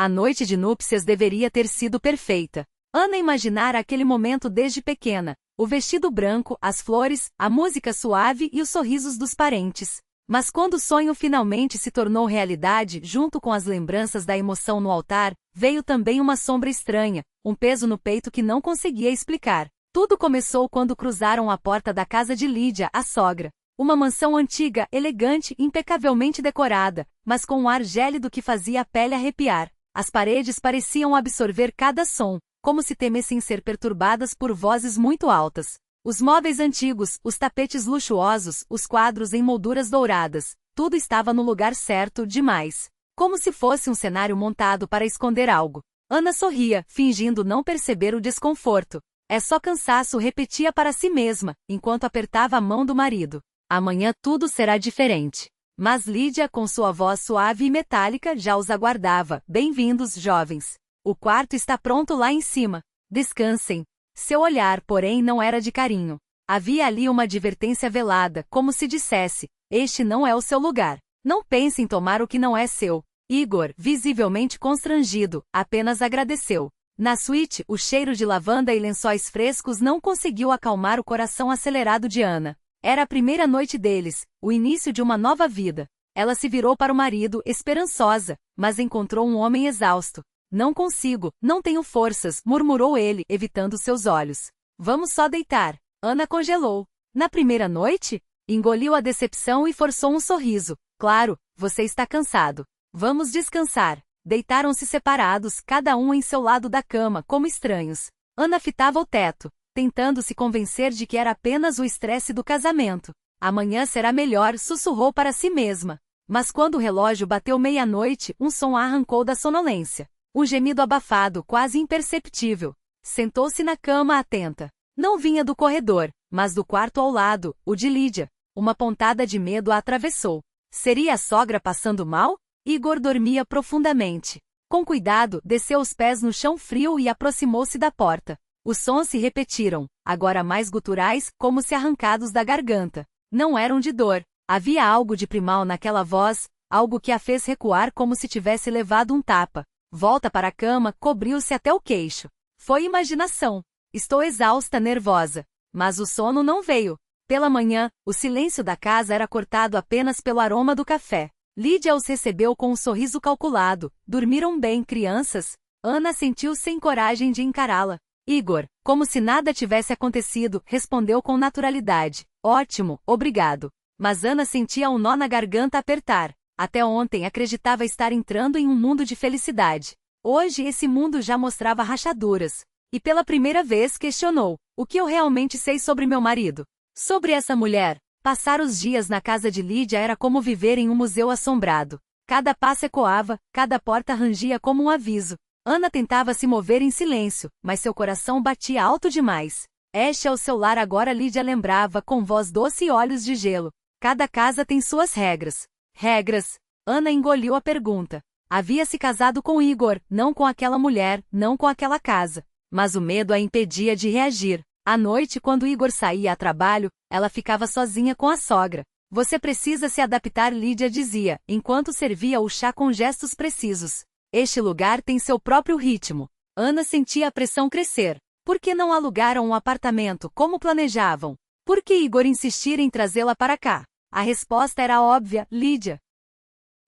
A noite de núpcias deveria ter sido perfeita. Ana imaginara aquele momento desde pequena. O vestido branco, as flores, a música suave e os sorrisos dos parentes. Mas quando o sonho finalmente se tornou realidade, junto com as lembranças da emoção no altar, veio também uma sombra estranha, um peso no peito que não conseguia explicar. Tudo começou quando cruzaram a porta da casa de Lídia, a sogra. Uma mansão antiga, elegante, impecavelmente decorada, mas com um ar gélido que fazia a pele arrepiar. As paredes pareciam absorver cada som, como se temessem ser perturbadas por vozes muito altas. Os móveis antigos, os tapetes luxuosos, os quadros em molduras douradas, tudo estava no lugar certo demais. Como se fosse um cenário montado para esconder algo. Ana sorria, fingindo não perceber o desconforto. É só cansaço, repetia para si mesma, enquanto apertava a mão do marido. Amanhã tudo será diferente. Mas Lídia, com sua voz suave e metálica, já os aguardava. Bem-vindos, jovens. O quarto está pronto lá em cima. Descansem. Seu olhar, porém, não era de carinho. Havia ali uma advertência velada, como se dissesse: este não é o seu lugar. Não pense em tomar o que não é seu. Igor, visivelmente constrangido, apenas agradeceu. Na suíte, o cheiro de lavanda e lençóis frescos não conseguiu acalmar o coração acelerado de Ana. Era a primeira noite deles, o início de uma nova vida. Ela se virou para o marido, esperançosa, mas encontrou um homem exausto. Não consigo, não tenho forças, murmurou ele, evitando seus olhos. Vamos só deitar. Ana congelou. Na primeira noite? Engoliu a decepção e forçou um sorriso. Claro, você está cansado. Vamos descansar. Deitaram-se separados, cada um em seu lado da cama, como estranhos. Ana fitava o teto, tentando se convencer de que era apenas o estresse do casamento. Amanhã será melhor, sussurrou para si mesma. Mas quando o relógio bateu meia-noite, um som a arrancou da sonolência. Um gemido abafado, quase imperceptível. Sentou-se na cama atenta. Não vinha do corredor, mas do quarto ao lado, o de Lídia. Uma pontada de medo a atravessou. Seria a sogra passando mal? Igor dormia profundamente. Com cuidado, desceu os pés no chão frio e aproximou-se da porta. Os sons se repetiram, agora mais guturais, como se arrancados da garganta. Não eram de dor. Havia algo de primal naquela voz, algo que a fez recuar como se tivesse levado um tapa. Volta para a cama, cobriu-se até o queixo. Foi imaginação. Estou exausta, nervosa. Mas o sono não veio. Pela manhã, o silêncio da casa era cortado apenas pelo aroma do café. Lídia os recebeu com um sorriso calculado. Dormiram bem, crianças? Ana sentiu sem coragem de encará-la. Igor, como se nada tivesse acontecido, respondeu com naturalidade. Ótimo, obrigado. Mas Ana sentia um nó na garganta apertar. Até ontem acreditava estar entrando em um mundo de felicidade. Hoje esse mundo já mostrava rachaduras. E pela primeira vez questionou: o que eu realmente sei sobre meu marido? Sobre essa mulher? Passar os dias na casa de Lídia era como viver em um museu assombrado. Cada passo ecoava, cada porta rangia como um aviso. Ana tentava se mover em silêncio, mas seu coração batia alto demais. Este é o seu lar agora, Lídia lembrava, com voz doce e olhos de gelo. Cada casa tem suas regras. Regras? Ana engoliu a pergunta. Havia se casado com Igor, não com aquela mulher, não com aquela casa. Mas o medo a impedia de reagir. À noite, quando Igor saía a trabalho, ela ficava sozinha com a sogra. Você precisa se adaptar, Lídia dizia, enquanto servia o chá com gestos precisos. Este lugar tem seu próprio ritmo. Ana sentia a pressão crescer. Por que não alugaram um apartamento como planejavam? Por que Igor insistir em trazê-la para cá? A resposta era óbvia, Lídia.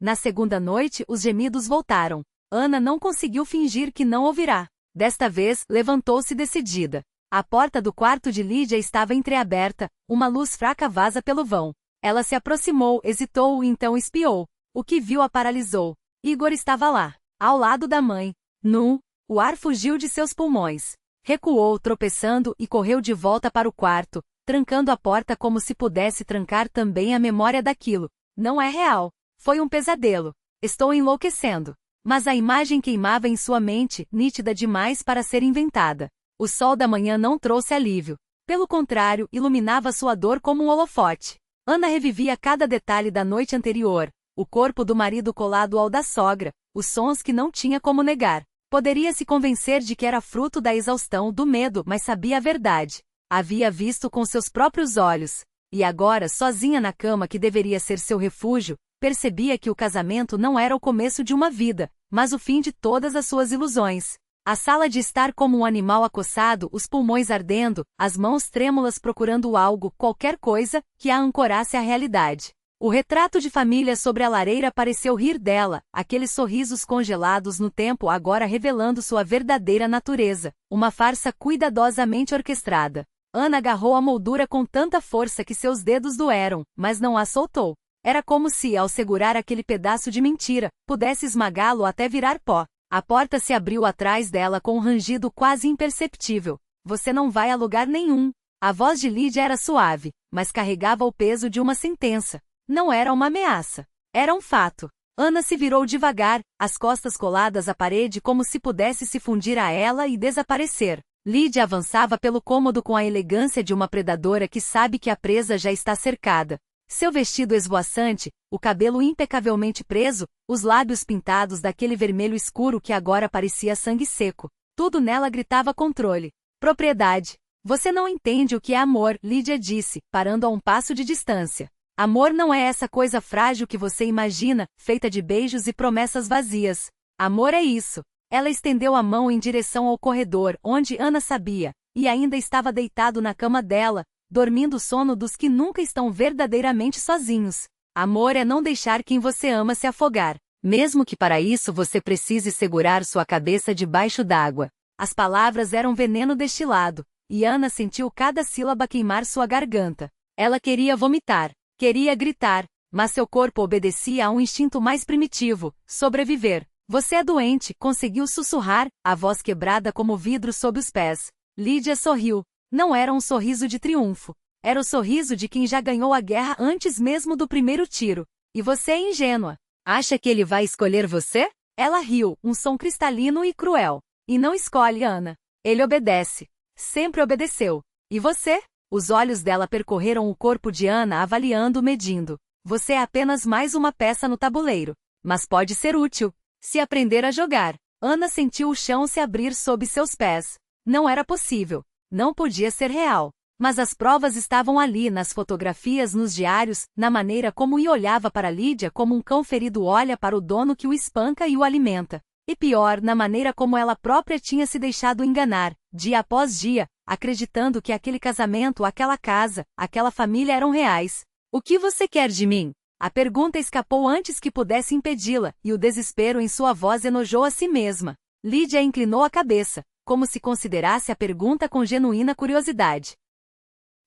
Na segunda noite, os gemidos voltaram. Ana não conseguiu fingir que não ouvirá. Desta vez, levantou-se decidida. A porta do quarto de Lídia estava entreaberta, uma luz fraca vaza pelo vão. Ela se aproximou, hesitou e então espiou. O que viu a paralisou. Igor estava lá, ao lado da mãe. Nu, o ar fugiu de seus pulmões. Recuou, tropeçando, e correu de volta para o quarto, trancando a porta como se pudesse trancar também a memória daquilo. Não é real. Foi um pesadelo. Estou enlouquecendo. Mas a imagem queimava em sua mente, nítida demais para ser inventada. O sol da manhã não trouxe alívio. Pelo contrário, iluminava sua dor como um holofote. Ana revivia cada detalhe da noite anterior. O corpo do marido colado ao da sogra, os sons que não tinha como negar. Poderia se convencer de que era fruto da exaustão, do medo, mas sabia a verdade. Havia visto com seus próprios olhos. E agora, sozinha na cama que deveria ser seu refúgio, percebia que o casamento não era o começo de uma vida, mas o fim de todas as suas ilusões. A sala de estar como um animal acossado, os pulmões ardendo, as mãos trêmulas procurando algo, qualquer coisa, que a ancorasse à realidade. O retrato de família sobre a lareira pareceu rir dela, aqueles sorrisos congelados no tempo agora revelando sua verdadeira natureza, uma farsa cuidadosamente orquestrada. Ana agarrou a moldura com tanta força que seus dedos doeram, mas não a soltou. Era como se, ao segurar aquele pedaço de mentira, pudesse esmagá-lo até virar pó. A porta se abriu atrás dela com um rangido quase imperceptível. Você não vai a lugar nenhum. A voz de Lídia era suave, mas carregava o peso de uma sentença. Não era uma ameaça. Era um fato. Ana se virou devagar, as costas coladas à parede como se pudesse se fundir a ela e desaparecer. Lídia avançava pelo cômodo com a elegância de uma predadora que sabe que a presa já está cercada. Seu vestido esvoaçante, o cabelo impecavelmente preso, os lábios pintados daquele vermelho escuro que agora parecia sangue seco. Tudo nela gritava controle. Propriedade. Você não entende o que é amor, Lídia disse, parando a um passo de distância. Amor não é essa coisa frágil que você imagina, feita de beijos e promessas vazias. Amor é isso. Ela estendeu a mão em direção ao corredor, onde Ana sabia, e ainda estava deitado na cama dela, dormindo o sono dos que nunca estão verdadeiramente sozinhos. Amor é não deixar quem você ama se afogar, mesmo que para isso você precise segurar sua cabeça debaixo d'água. As palavras eram veneno destilado, e Ana sentiu cada sílaba queimar sua garganta. Ela queria vomitar, queria gritar, mas seu corpo obedecia a um instinto mais primitivo, sobreviver. Você é doente, conseguiu sussurrar, a voz quebrada como vidro sob os pés. Lídia sorriu. Não era um sorriso de triunfo. Era o sorriso de quem já ganhou a guerra antes mesmo do primeiro tiro. E você é ingênua. Acha que ele vai escolher você? Ela riu, um som cristalino e cruel. E não escolhe, Ana. Ele obedece. Sempre obedeceu. E você? Os olhos dela percorreram o corpo de Ana avaliando, medindo. Você é apenas mais uma peça no tabuleiro. Mas pode ser útil. Se aprender a jogar. Ana sentiu o chão se abrir sob seus pés. Não era possível. Não podia ser real. Mas as provas estavam ali nas fotografias, nos diários, na maneira como olhava para Lídia como um cão ferido olha para o dono que o espanca e o alimenta. E pior, na maneira como ela própria tinha se deixado enganar, dia após dia, acreditando que aquele casamento, aquela casa, aquela família eram reais. O que você quer de mim? A pergunta escapou antes que pudesse impedi-la, e o desespero em sua voz enojou a si mesma. Lídia inclinou a cabeça, como se considerasse a pergunta com genuína curiosidade.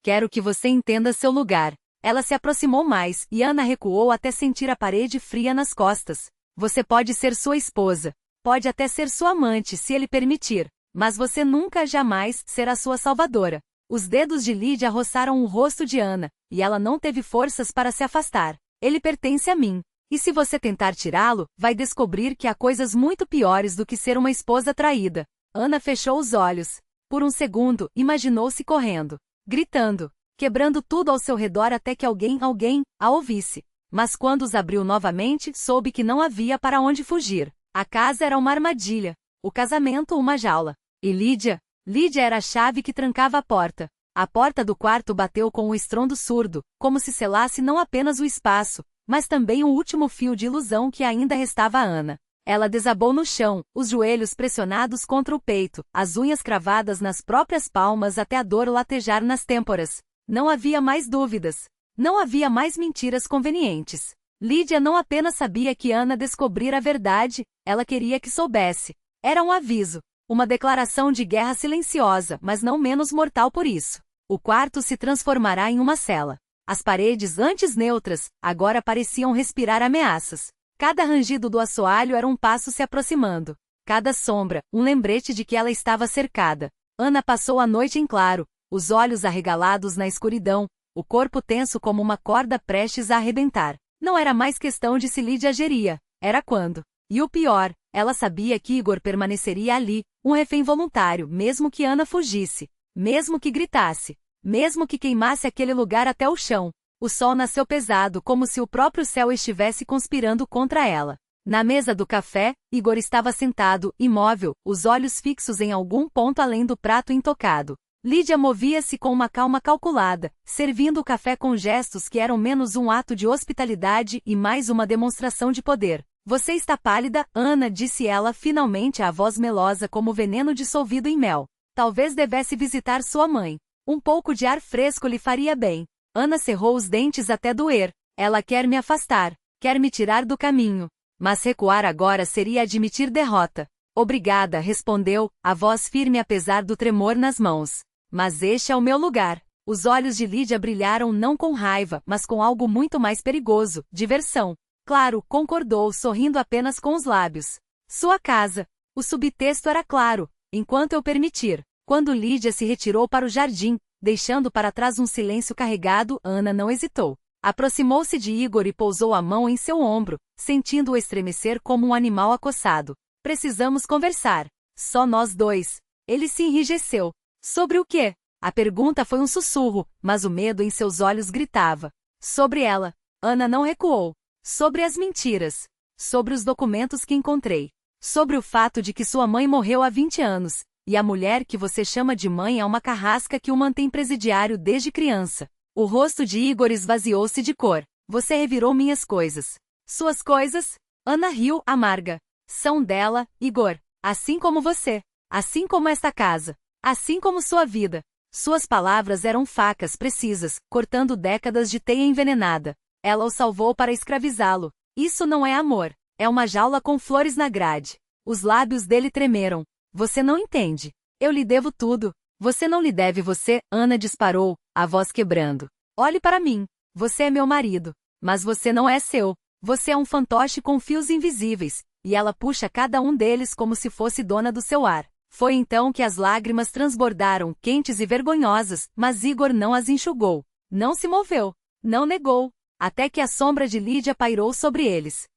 Quero que você entenda seu lugar. Ela se aproximou mais, e Ana recuou até sentir a parede fria nas costas. Você pode ser sua esposa. Pode até ser sua amante, se ele permitir. Mas você nunca, jamais, será sua salvadora. Os dedos de Lídia roçaram o rosto de Ana, e ela não teve forças para se afastar. Ele pertence a mim. E se você tentar tirá-lo, vai descobrir que há coisas muito piores do que ser uma esposa traída. Ana fechou os olhos. Por um segundo, imaginou-se correndo, gritando, quebrando tudo ao seu redor até que alguém, a ouvisse. Mas quando os abriu novamente, soube que não havia para onde fugir. A casa era uma armadilha. O casamento uma jaula. E Lídia? Lídia era a chave que trancava a porta. A porta do quarto bateu com um estrondo surdo, como se selasse não apenas o espaço, mas também o último fio de ilusão que ainda restava a Ana. Ela desabou no chão, os joelhos pressionados contra o peito, as unhas cravadas nas próprias palmas até a dor latejar nas têmporas. Não havia mais dúvidas. Não havia mais mentiras convenientes. Lídia não apenas sabia que Ana descobrira a verdade, ela queria que soubesse. Era um aviso. Uma declaração de guerra silenciosa, mas não menos mortal por isso. O quarto se transformará em uma cela. As paredes, antes neutras, agora pareciam respirar ameaças. Cada rangido do assoalho era um passo se aproximando. Cada sombra, um lembrete de que ela estava cercada. Ana passou a noite em claro, os olhos arregalados na escuridão, o corpo tenso como uma corda prestes a arrebentar. Não era mais questão de se Lídia ageria, era quando. E o pior, ela sabia que Igor permaneceria ali, um refém voluntário, mesmo que Ana fugisse, mesmo que gritasse, mesmo que queimasse aquele lugar até o chão. O sol nasceu pesado, como se o próprio céu estivesse conspirando contra ela. Na mesa do café, Igor estava sentado, imóvel, os olhos fixos em algum ponto além do prato intocado. Lídia movia-se com uma calma calculada, servindo o café com gestos que eram menos um ato de hospitalidade e mais uma demonstração de poder. Você está pálida, Ana, disse ela finalmente, a voz melosa como veneno dissolvido em mel. Talvez devesse visitar sua mãe. Um pouco de ar fresco lhe faria bem. Ana cerrou os dentes até doer. Ela quer me afastar. Quer me tirar do caminho. Mas recuar agora seria admitir derrota. Obrigada, respondeu, a voz firme apesar do tremor nas mãos. Mas este é o meu lugar. Os olhos de Lídia brilharam não com raiva, mas com algo muito mais perigoso, diversão. Claro, concordou, sorrindo apenas com os lábios. Sua casa. O subtexto era claro, enquanto eu permitir. Quando Lídia se retirou para o jardim, deixando para trás um silêncio carregado, Ana não hesitou. Aproximou-se de Igor e pousou a mão em seu ombro, sentindo-o estremecer como um animal acossado. Precisamos conversar. Só nós dois. Ele se enrijeceu. Sobre o quê? A pergunta foi um sussurro, mas o medo em seus olhos gritava. Sobre ela. Ana não recuou. Sobre as mentiras. Sobre os documentos que encontrei. Sobre o fato de que sua mãe morreu há 20 anos, e a mulher que você chama de mãe é uma carrasca que o mantém presidiário desde criança. O rosto de Igor esvaziou-se de cor. Você revirou minhas coisas. Suas coisas? Ana riu, amarga. São dela, Igor. Assim como você. Assim como esta casa. Assim como sua vida. Suas palavras eram facas precisas, cortando décadas de teia envenenada. Ela o salvou para escravizá-lo. Isso não é amor. É uma jaula com flores na grade. Os lábios dele tremeram. Você não entende. Eu lhe devo tudo. Você não lhe deve você, Ana disparou, a voz quebrando. Olhe para mim. Você é meu marido. Mas você não é seu. Você é um fantoche com fios invisíveis, e ela puxa cada um deles como se fosse dona do seu ar. Foi então que as lágrimas transbordaram, quentes e vergonhosas, mas Igor não as enxugou. Não se moveu. Não negou. Até que a sombra de Lídia pairou sobre eles.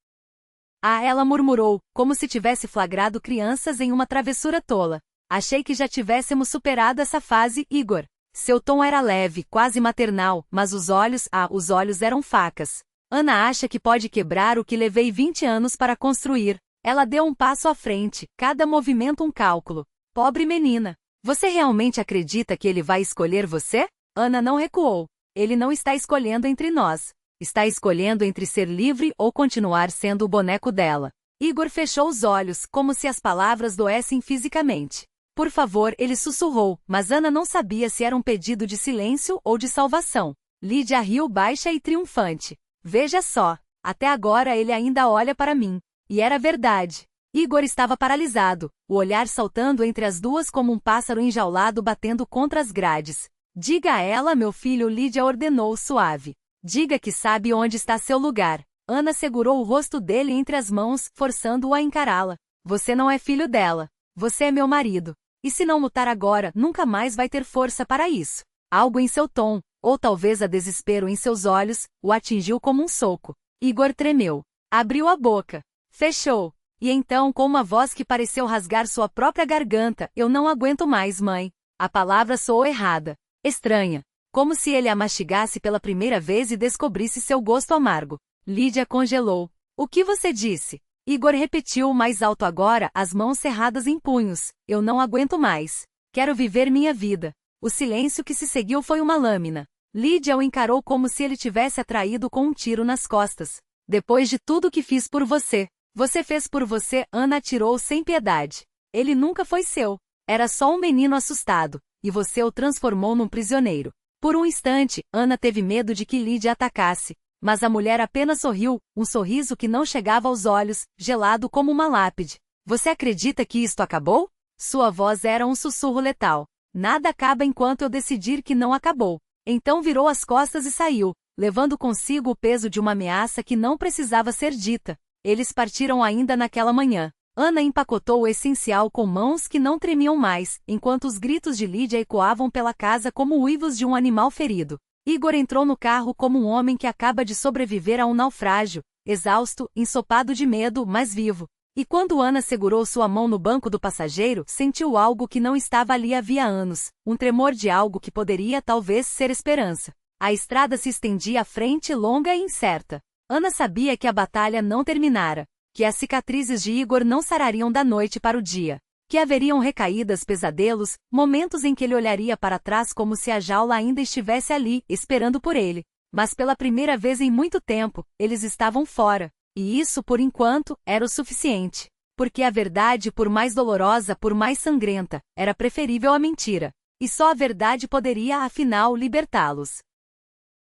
Ah, ela murmurou, como se tivesse flagrado crianças em uma travessura tola. Achei que já tivéssemos superado essa fase, Igor. Seu tom era leve, quase maternal, mas os olhos eram facas. Ana acha que pode quebrar o que levei 20 anos para construir. Ela deu um passo à frente, cada movimento um cálculo. Pobre menina. Você realmente acredita que ele vai escolher você? Ana não recuou. Ele não está escolhendo entre nós. Está escolhendo entre ser livre ou continuar sendo o boneco dela. Igor fechou os olhos, como se as palavras doessem fisicamente. Por favor, ele sussurrou, mas Ana não sabia se era um pedido de silêncio ou de salvação. Lídia riu baixa e triunfante. Veja só, até agora ele ainda olha para mim. E era verdade. Igor estava paralisado, o olhar saltando entre as duas como um pássaro enjaulado batendo contra as grades. Diga a ela, meu filho, Lídia ordenou suave. Diga que sabe onde está seu lugar. Ana segurou o rosto dele entre as mãos, forçando-o a encará-la. Você não é filho dela. Você é meu marido. E se não lutar agora, nunca mais vai ter força para isso. Algo em seu tom, ou talvez a desespero em seus olhos, o atingiu como um soco. Igor tremeu. Abriu a boca. Fechou. E então, com uma voz que pareceu rasgar sua própria garganta, eu não aguento mais, mãe. A palavra soou errada. Estranha. Como se ele a mastigasse pela primeira vez e descobrisse seu gosto amargo. Lídia congelou. O que você disse? Igor repetiu mais alto agora, as mãos cerradas em punhos. Eu não aguento mais. Quero viver minha vida. O silêncio que se seguiu foi uma lâmina. Lídia o encarou como se ele tivesse atraído com um tiro nas costas. Depois de tudo que fiz por você. Você fez por você, Ana atirou sem piedade. Ele nunca foi seu. Era só um menino assustado. E você o transformou num prisioneiro. Por um instante, Ana teve medo de que Lídia atacasse. Mas a mulher apenas sorriu, um sorriso que não chegava aos olhos, gelado como uma lápide. Você acredita que isto acabou? Sua voz era um sussurro letal. Nada acaba enquanto eu decidir que não acabou. Então virou as costas e saiu, levando consigo o peso de uma ameaça que não precisava ser dita. Eles partiram ainda naquela manhã. Ana empacotou o essencial com mãos que não tremiam mais, enquanto os gritos de Lídia ecoavam pela casa como uivos de um animal ferido. Igor entrou no carro como um homem que acaba de sobreviver a um naufrágio, exausto, ensopado de medo, mas vivo. E quando Ana segurou sua mão no banco do passageiro, sentiu algo que não estava ali havia anos, um tremor de algo que poderia talvez ser esperança. A estrada se estendia à frente, longa e incerta. Ana sabia que a batalha não terminara, que as cicatrizes de Igor não sarariam da noite para o dia, que haveriam recaídas, pesadelos, momentos em que ele olharia para trás como se a jaula ainda estivesse ali, esperando por ele. Mas pela primeira vez em muito tempo, eles estavam fora. E isso, por enquanto, era o suficiente. Porque a verdade, por mais dolorosa, por mais sangrenta, era preferível à mentira. E só a verdade poderia, afinal, libertá-los.